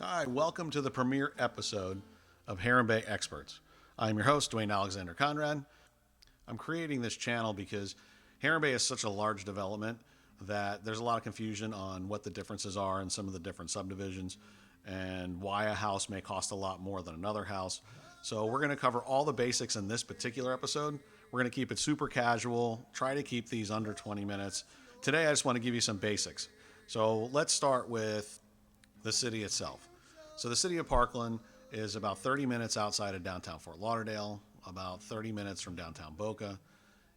Hi, welcome to the premiere episode of Heron Bay Experts. I'm your host, Dwayne Alexander Conrad. I'm creating this channel because Heron Bay is such a large development that there's a lot of confusion on what the differences are in some of the different subdivisions and why a house may cost a lot more than another house. So we're going to cover all the basics in this particular episode. We're going to keep it super casual, try to keep these under 20 minutes. Today I just want to give you some basics. So let's start with the city itself. So the city of Parkland is about 30 minutes outside of downtown Fort Lauderdale, about 30 minutes from downtown Boca.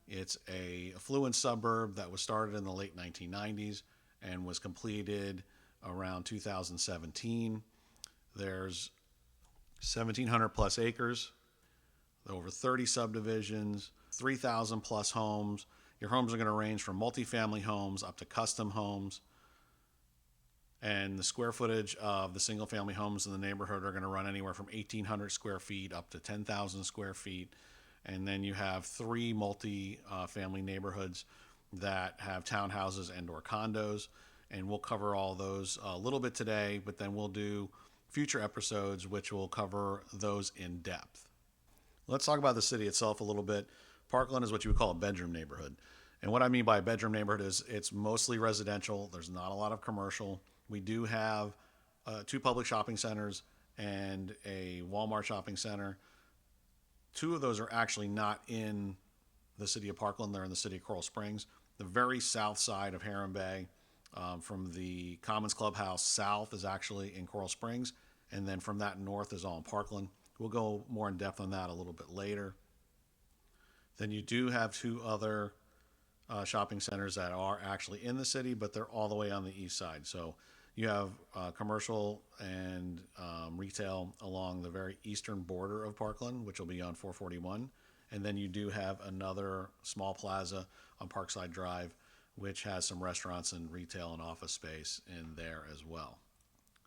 It's a affluent suburb that was started in the late 1990s and was completed around 2017. There's 1,700 plus acres, over 30 subdivisions, 3,000 plus homes. Your homes are going to range from multifamily homes up to custom homes. And the square footage of the single family homes in the neighborhood are going to run anywhere from 1,800 square feet up to 10,000 square feet. And then you have three multi-family neighborhoods that have townhouses and or condos. And we'll cover all those a little bit today, but then we'll do future episodes which will cover those in depth. Let's talk about the city itself a little bit. Parkland is what you would call a bedroom neighborhood. And what I mean by a bedroom neighborhood is it's mostly residential. There's not a lot of commercial. We do have two public shopping centers and a Walmart shopping center. Two of those are actually not in the city of Parkland. They're in the city of Coral Springs. The very south side of Heron Bay, from the Commons Clubhouse south, is actually in Coral Springs. And then from that north is all in Parkland. We'll go more in depth on that a little bit later. Then you do have two other shopping centers that are actually in the city, but they're all the way on the east side. So you have commercial and retail along the very eastern border of Parkland, which will be on 441. And then you do have another small plaza on Parkside Drive, which has some restaurants and retail and office space in there as well.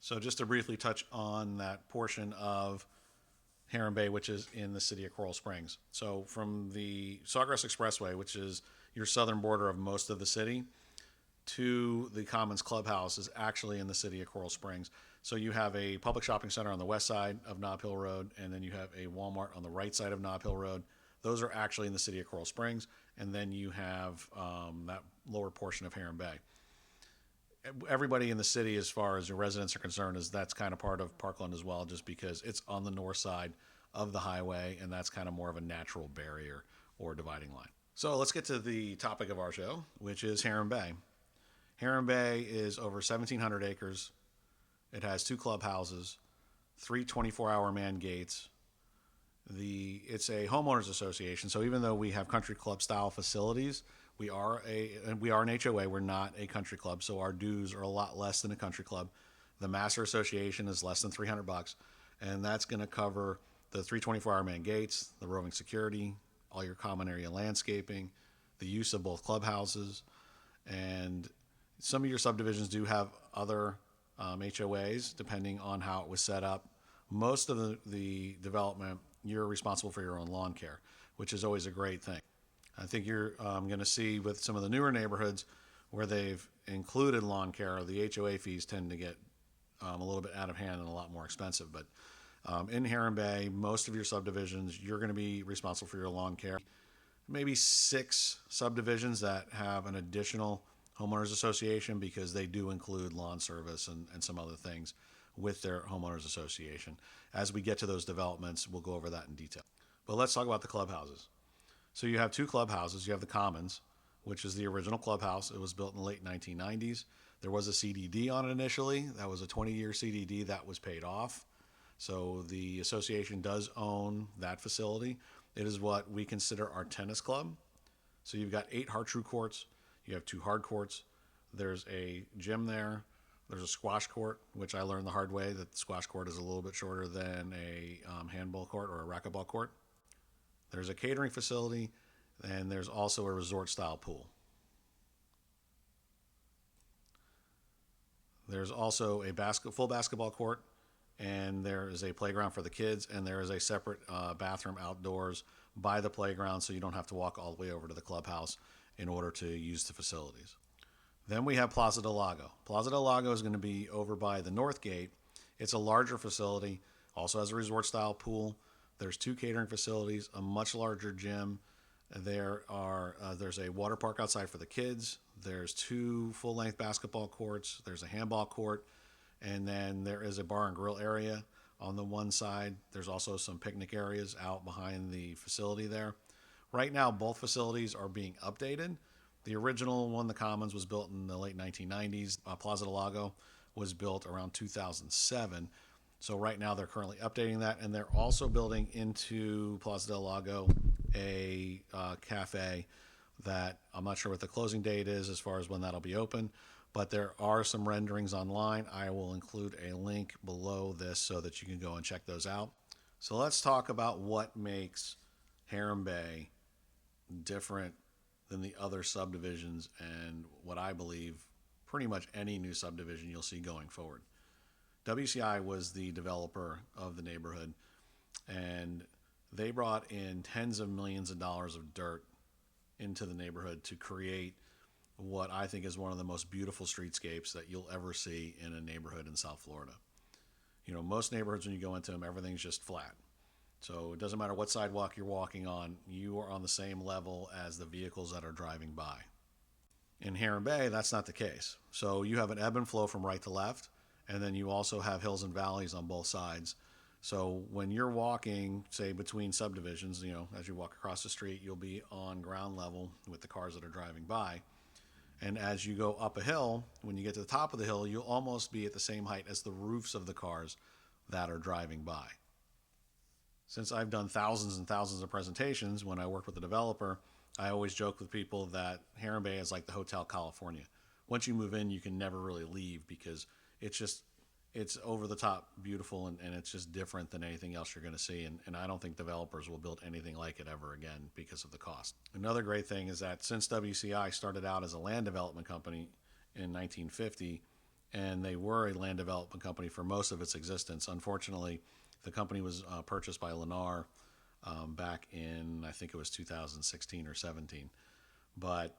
So just to briefly touch on that portion of Heron Bay, which is in the city of Coral Springs. So from the Sawgrass Expressway, which is your southern border of most of the city, to the Commons Clubhouse is actually in the city of Coral Springs. So you have a public shopping center on the west side of Nob Hill Road, and then you have a Walmart on the right side of Nob Hill Road. Those are actually in the city of Coral Springs, and then you have that lower portion of Heron Bay. Everybody in the city, as far as your residents are concerned, is that's kind of part of Parkland as well, just because it's on the north side of the highway, and that's kind of more of a natural barrier or dividing line. So let's get to the topic of our show, which is Heron Bay. Heron Bay is over 1,700 acres. It has two clubhouses, three 24-hour man gates. It's a homeowners association, so even though we have country club style facilities, we are an HOA. We're not a country club, so our dues are a lot less than a country club. The master association is less than $300, and that's going to cover the three 24-hour man gates, the roving security, all your common area landscaping, the use of both clubhouses, and some of your subdivisions do have other HOAs depending on how it was set up. Most of the development, you're responsible for your own lawn care, which is always a great thing. I think you're going to see with some of the newer neighborhoods where they've included lawn care, the HOA fees tend to get a little bit out of hand and a lot more expensive. But in Heron Bay, most of your subdivisions, you're going to be responsible for your lawn care. Maybe 6 subdivisions that have an additional homeowners association because they do include lawn service and some other things with their homeowners association. As we get to those developments, we'll go over that in detail. But let's talk about the clubhouses. So you have two clubhouses. You have the Commons, which is the original clubhouse. It was built in the late 1990s. There was a CDD on it initially. That was a 20-year CDD that was paid off. So the association does own that facility. It is what we consider our tennis club. So you've got 8 hard-true courts. You have 2 hard courts. There's a gym there. There's a squash court, which I learned the hard way that the squash court is a little bit shorter than a handball court or a racquetball court. There's a catering facility, and there's also a resort-style pool. There's also a full basketball court, and there is a playground for the kids, and there is a separate bathroom outdoors by the playground, so you don't have to walk all the way over to the clubhouse in order to use the facilities. Then we have Plaza del Lago. Plaza del Lago is going to be over by the north gate, It's a larger facility, also has a resort style pool. There's 2 catering facilities, a much larger gym. There's a water park outside for the kids. There's 2 full length basketball courts. There's a handball court, and then there is a bar and grill area on the one side. There's also some picnic areas out behind the facility there. Right now, both facilities are being updated. The original one, the Commons, was built in the late 1990s. Plaza del Lago was built around 2007. So right now they're currently updating that, and they're also building into Plaza del Lago a cafe that I'm not sure what the closing date is as far as when that'll be open, but there are some renderings online. I will include a link below this so that you can go and check those out. So let's talk about what makes Heron Bay different than the other subdivisions and what I believe pretty much any new subdivision you'll see going forward. WCI was the developer of the neighborhood, and they brought in tens of millions of dollars of dirt into the neighborhood to create what I think is one of the most beautiful streetscapes that you'll ever see in a neighborhood in South Florida. You know, most neighborhoods, when you go into them, everything's just flat. So it doesn't matter what sidewalk you're walking on, you are on the same level as the vehicles that are driving by. In Heron Bay, that's not the case. So you have an ebb and flow from right to left, and then you also have hills and valleys on both sides. So when you're walking, say, between subdivisions, you know, as you walk across the street, you'll be on ground level with the cars that are driving by. And as you go up a hill, when you get to the top of the hill, you'll almost be at the same height as the roofs of the cars that are driving by. Since I've done thousands and thousands of presentations when I work with a developer, I always joke with people that Heron Bay is like the Hotel California. Once you move in, you can never really leave because it's over the top beautiful, and it's just different than anything else you're going to see. And I don't think developers will build anything like it ever again because of the cost. Another great thing is that since WCI started out as a land development company in 1950, and they were a land development company for most of its existence, unfortunately, the company was purchased by Lennar back in, I think it was 2016 or 17. But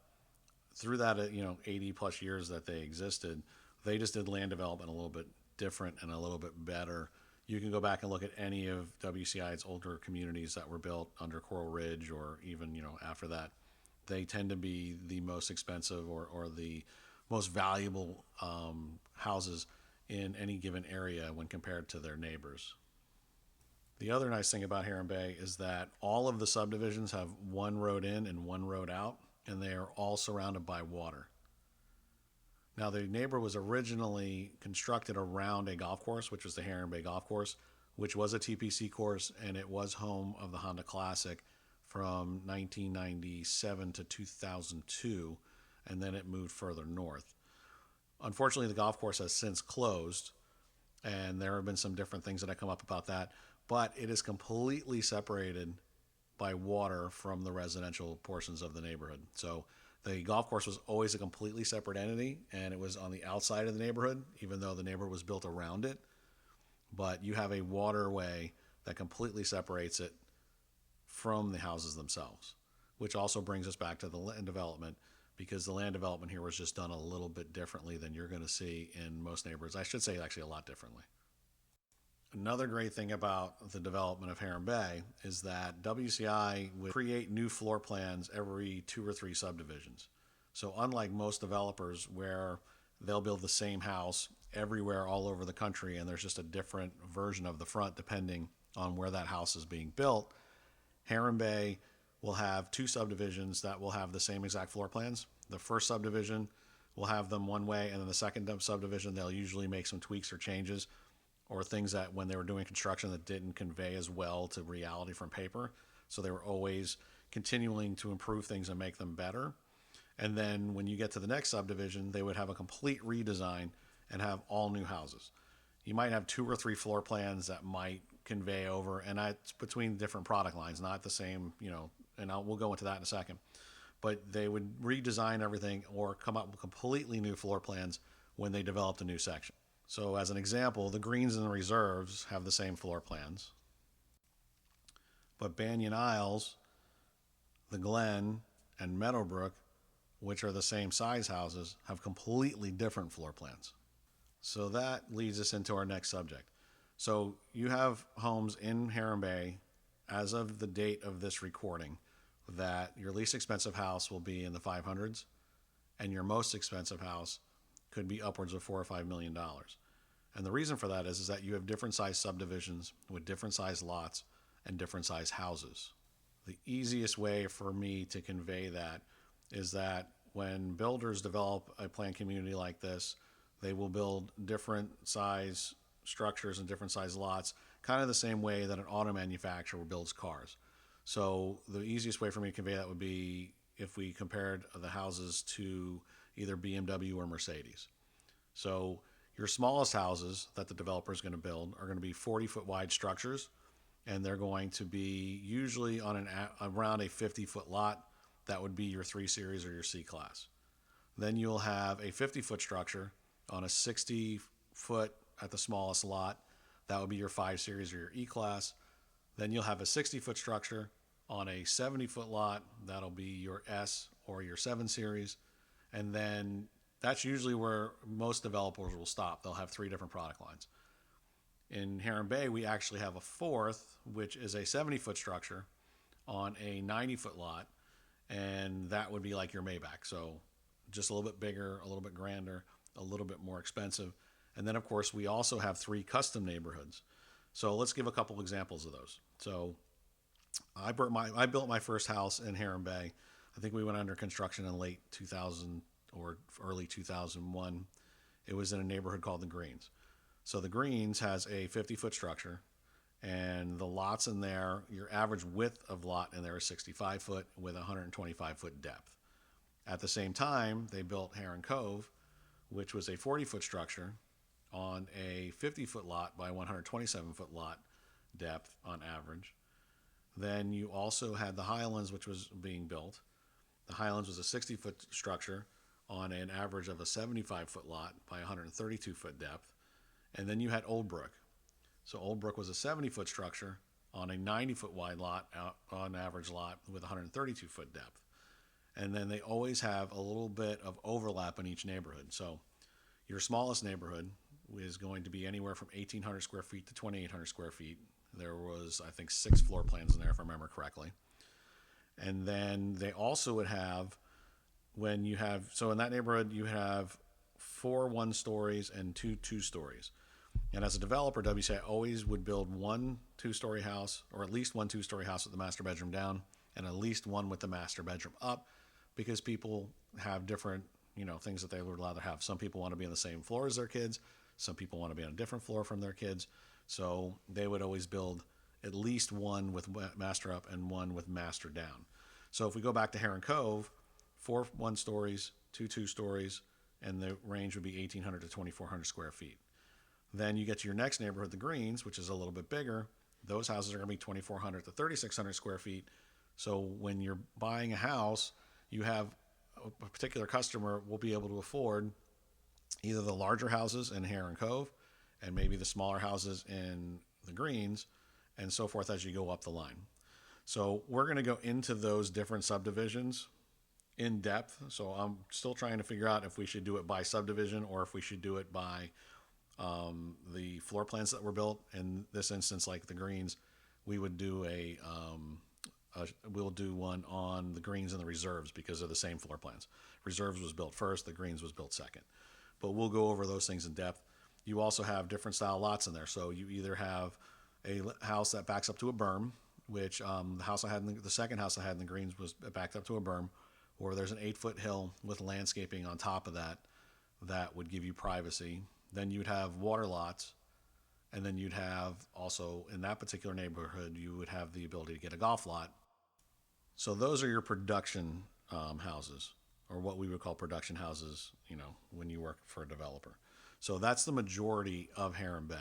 through that, 80 plus years that they existed, they just did land development a little bit different and a little bit better. You can go back and look at any of WCI's older communities that were built under Coral Ridge or even, after that. They tend to be the most expensive or the most valuable houses in any given area when compared to their neighbors. The other nice thing about Heron Bay is that all of the subdivisions have one road in and one road out, and they are all surrounded by water. Now, the neighborhood was originally constructed around a golf course, which was the Heron Bay Golf Course, which was a TPC course, and it was home of the Honda Classic from 1997 to 2002, and then it moved further north. Unfortunately, the golf course has since closed, and there have been some different things that have come up about that, but it is completely separated by water from the residential portions of the neighborhood. So the golf course was always a completely separate entity, and it was on the outside of the neighborhood, even though the neighborhood was built around it. But you have a waterway that completely separates it from the houses themselves, which also brings us back to the land development, because the land development here was just done a little bit differently than you're going to see in most neighborhoods. I should say actually a lot differently. Another great thing about the development of Heron Bay is that WCI would create new floor plans every 2 or 3 subdivisions. So unlike most developers where they'll build the same house everywhere all over the country and there's just a different version of the front depending on where that house is being built, Heron Bay will have 2 subdivisions that will have the same exact floor plans. The first subdivision will have them one way, and then the second subdivision they'll usually make some tweaks or changes, or things that when they were doing construction that didn't convey as well to reality from paper. So they were always continuing to improve things and make them better. And then when you get to the next subdivision, they would have a complete redesign and have all new houses. You might have 2 or 3 floor plans that might convey over, and that's between different product lines, not the same, and we'll go into that in a second. But they would redesign everything or come up with completely new floor plans when they developed a new section. So as an example, the greens and the reserves have the same floor plans. But Banyan Isles, the Glen, and Meadowbrook, which are the same size houses, have completely different floor plans. So that leads us into our next subject. So you have homes in Heron Bay as of the date of this recording that your least expensive house will be in the 500s and your most expensive house could be upwards of $4 or $5 million. And the reason for that is that you have different size subdivisions with different size lots and different size houses. The easiest way for me to convey that is that when builders develop a planned community like this, they will build different size structures and different size lots, kind of the same way that an auto manufacturer builds cars. So the easiest way for me to convey that would be if we compared the houses to either BMW or Mercedes. So your smallest houses that the developer is going to build are going to be 40-foot wide structures, and they're going to be usually on around a 50-foot lot. That would be your 3 Series or your C Class. Then you'll have a 50-foot structure on a 60-foot at the smallest lot. That would be your 5 Series or your E Class. Then you'll have a 60-foot structure on a 70-foot lot. That'll be your S or your 7 Series. And then that's usually where most developers will stop. They'll have 3 different product lines. In Heron Bay, we actually have a fourth, which is a 70-foot structure on a 90-foot lot. And that would be like your Maybach. So just a little bit bigger, a little bit grander, a little bit more expensive. And then, of course, we also have 3 custom neighborhoods. So let's give a couple examples of those. So I built my first house in Heron Bay. I think we went under construction in late 2000 or early 2001. It was in a neighborhood called the Greens. So the Greens has a 50-foot structure, and the lots in there, your average width of lot in there is 65 foot with 125-foot depth. At the same time, they built Heron Cove, which was a 40-foot structure on a 50-foot lot by 127-foot lot depth on average. Then you also had the Highlands, which was being built. The Highlands was a 60-foot structure on an average of a 75-foot lot by 132-foot depth. And then you had Old Brook. So Old Brook was a 70-foot structure on a 90-foot wide lot, on average lot with 132-foot depth. And then they always have a little bit of overlap in each neighborhood. So your smallest neighborhood is going to be anywhere from 1,800 square feet to 2,800 square feet. There was, I think, 6 floor plans in there, if I remember correctly. And then they also would have, so in that neighborhood, you have 4 1-stories and 2 2-stories. And as a developer, WCI always would build 1 2-story house, or at least 1 2-story house with the master bedroom down, and at least 1 with the master bedroom up, because people have different, things that they would rather have. Some people want to be on the same floor as their kids. Some people want to be on a different floor from their kids. So they would always build at least 1 with master up and 1 with master down. So if we go back to Heron Cove, 4 1-stories, 2 2-stories, and the range would be 1,800 to 2,400 square feet. Then you get to your next neighborhood, the Greens, which is a little bit bigger. Those houses are going to be 2,400 to 3,600 square feet. So when you're buying a house, you have a particular customer will be able to afford either the larger houses in Heron Cove and maybe the smaller houses in the Greens, and so forth as you go up the line. So we're going to go into those different subdivisions in depth. So I'm still trying to figure out if we should do it by subdivision or if we should do it by the floor plans that were built. In this instance, like the Greens, we would do we'll do one on the Greens and the Reserves because they're the same floor plans. Reserves was built first, the Greens was built second. But we'll go over those things in depth. You also have different style lots in there. So you either have a house that backs up to a berm, which the second house I had in the Greens was backed up to a berm, or there's an 8-foot hill with landscaping on top of that would give you privacy. Then you'd have water lots, and then you'd have also, in that particular neighborhood, you would have the ability to get a golf lot. So those are your production houses, or what we would call production houses, when you work for a developer. So that's the majority of Heron Bay.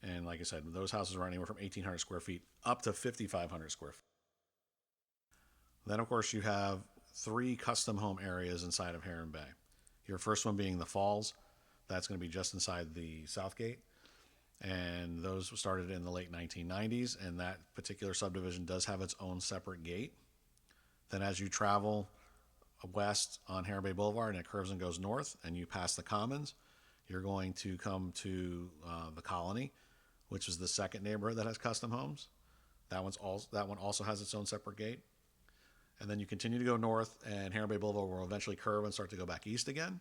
And like I said, those houses are anywhere from 1,800 square feet up to 5,500 square feet. Then, of course, you have 3 custom home areas inside of Heron Bay. Your first one being the Falls. That's going to be just inside the South Gate. And those started in the late 1990s. And that particular subdivision does have its own separate gate. Then as you travel west on Heron Bay Boulevard and it curves and goes north and you pass the Commons, you're going to come to the Colony, which is the second neighborhood that has custom homes. That one also has its own separate gate. And then you continue to go north, and Heron Bay Boulevard will eventually curve and start to go back east again.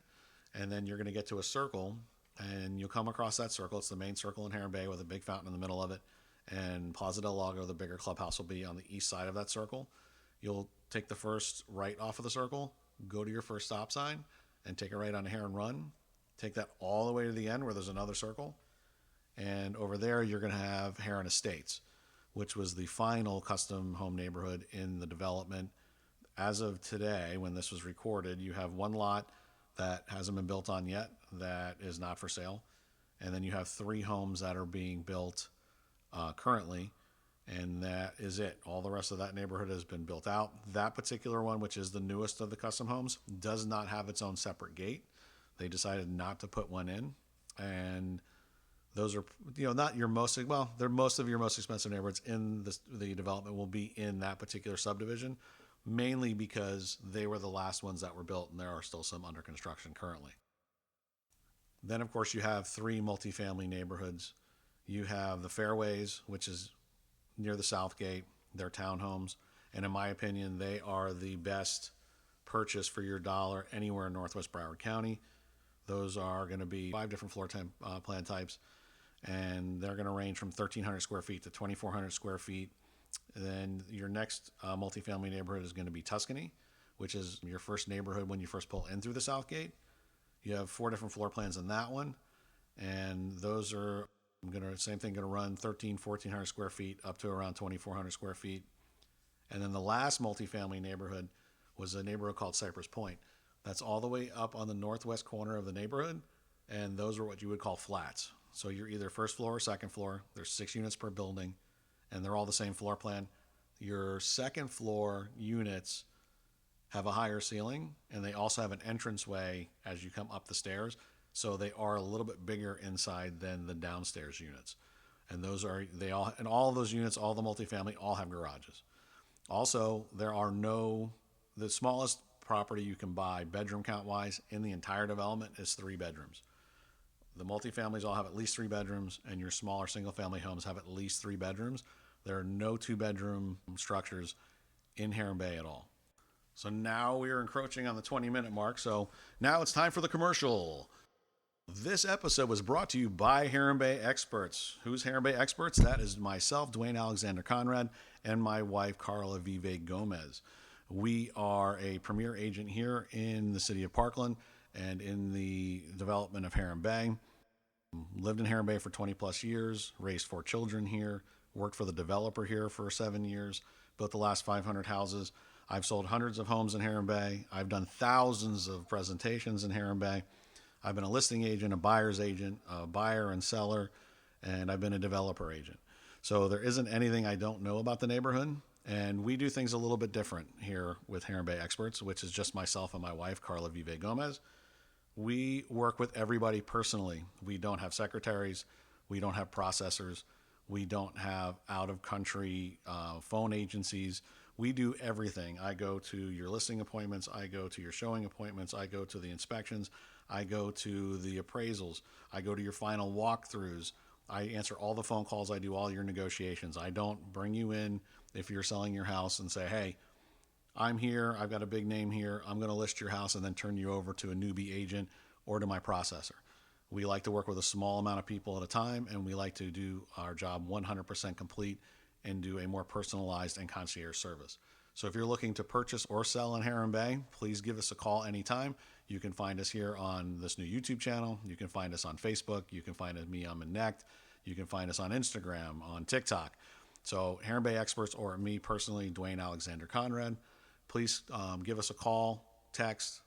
And then you're going to get to a circle, and you'll come across that circle. It's the main circle in Heron Bay with a big fountain in the middle of it. And Plaza del Lago, the bigger clubhouse, will be on the east side of that circle. You'll take the first right off of the circle, go to your first stop sign, and take a right on Heron Run. Take that all the way to the end where there's another circle. And over there, you're going to have Heron Estates, which was the final custom home neighborhood in the development. As of today, when this was recorded, you have one lot that hasn't been built on yet that is not for sale. And then you have 3 homes that are being built currently, and that is it. All the rest of that neighborhood has been built out. That particular one, which is the newest of the custom homes, does not have its own separate gate. They decided not to put one in. And those are, not your most, well, they're most of your most expensive neighborhoods in the development will be in that particular subdivision, mainly because they were the last ones that were built, and there are still some under construction currently. Then, of course, you have 3 multifamily neighborhoods. You have the Fairways, which is near the South Gate. They're townhomes, and in my opinion, they are the best purchase for your dollar anywhere in Northwest Broward County. Those are going to be 5 different floor plan types, and they're going to range from 1,300 square feet to 2,400 square feet. Then your next multifamily neighborhood is going to be Tuscany, which is your first neighborhood when you first pull in through the South Gate. You have 4 different floor plans in that one, and those are going to run 1,400 square feet up to around 2,400 square feet. And then the last multifamily neighborhood was a neighborhood called Cypress Point. That's all the way up on the northwest corner of the neighborhood, and those are what you would call flats. So you're either first floor or second floor. There's 6 units per building, and they're all the same floor plan. Your second floor units have a higher ceiling, and they also have an entranceway as you come up the stairs. So they are a little bit bigger inside than the downstairs units. And all of those units, all the multifamily, all have garages. Also, the smallest property you can buy bedroom count wise in the entire development is 3 bedrooms. The multifamilies all have at least 3 bedrooms, and your smaller single family homes have at least 3 bedrooms. There are no 2-bedroom structures in Heron Bay at all. So now we are encroaching on the 20-minute mark. So now it's time for the commercial. This episode was brought to you by Heron Bay Experts. Who's Heron Bay Experts? That is myself, Dwayne Alexander Conrad, and my wife, Carla Vive Gomez. We are a premier agent here in the city of Parkland and in the development of Heron Bay. Lived in Heron Bay for 20 plus years, raised 4 children here, worked for the developer here for 7 years, built the last 500 houses. I've sold hundreds of homes in Heron Bay. I've done thousands of presentations in Heron Bay. I've been a listing agent, a buyer's agent, a buyer and seller, and I've been a developer agent. So there isn't anything I don't know about the neighborhood. And we do things a little bit different here with Heron Bay Experts, which is just myself and my wife, Carla Vive Gomez. We work with everybody personally. We don't have secretaries. We don't have processors. We don't have out-of-country phone agencies. We do everything. I go to your listing appointments. I go to your showing appointments. I go to the inspections. I go to the appraisals. I go to your final walkthroughs. I answer all the phone calls. I do all your negotiations. I don't bring you in if you're selling your house and say, hey, I'm here. I've got a big name here. I'm going to list your house and then turn you over to a newbie agent or to my processor. We like to work with a small amount of people at a time, and we like to do our job 100% complete and do a more personalized and concierge service. So if you're looking to purchase or sell in Heron Bay, please give us a call anytime. You can find us here on this new YouTube channel. You can find us on Facebook. You can find me on Connect. You can find us on Instagram, on TikTok. So Heron Bay Experts or me personally, Dwayne Alexander Conrad, please give us a call, text,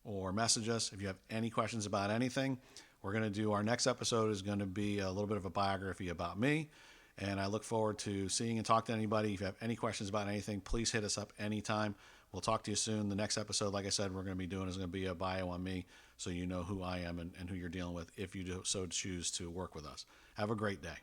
or message us if you have any questions about anything. We're going to do our next episode is going to be a little bit of a biography about me. And I look forward to seeing and talk to anybody. If you have any questions about anything, please hit us up anytime. We'll talk to you soon. The next episode, like I said, we're going to be doing is going to be a bio on me so you know who I am and who you're dealing with if you so choose to work with us. Have a great day.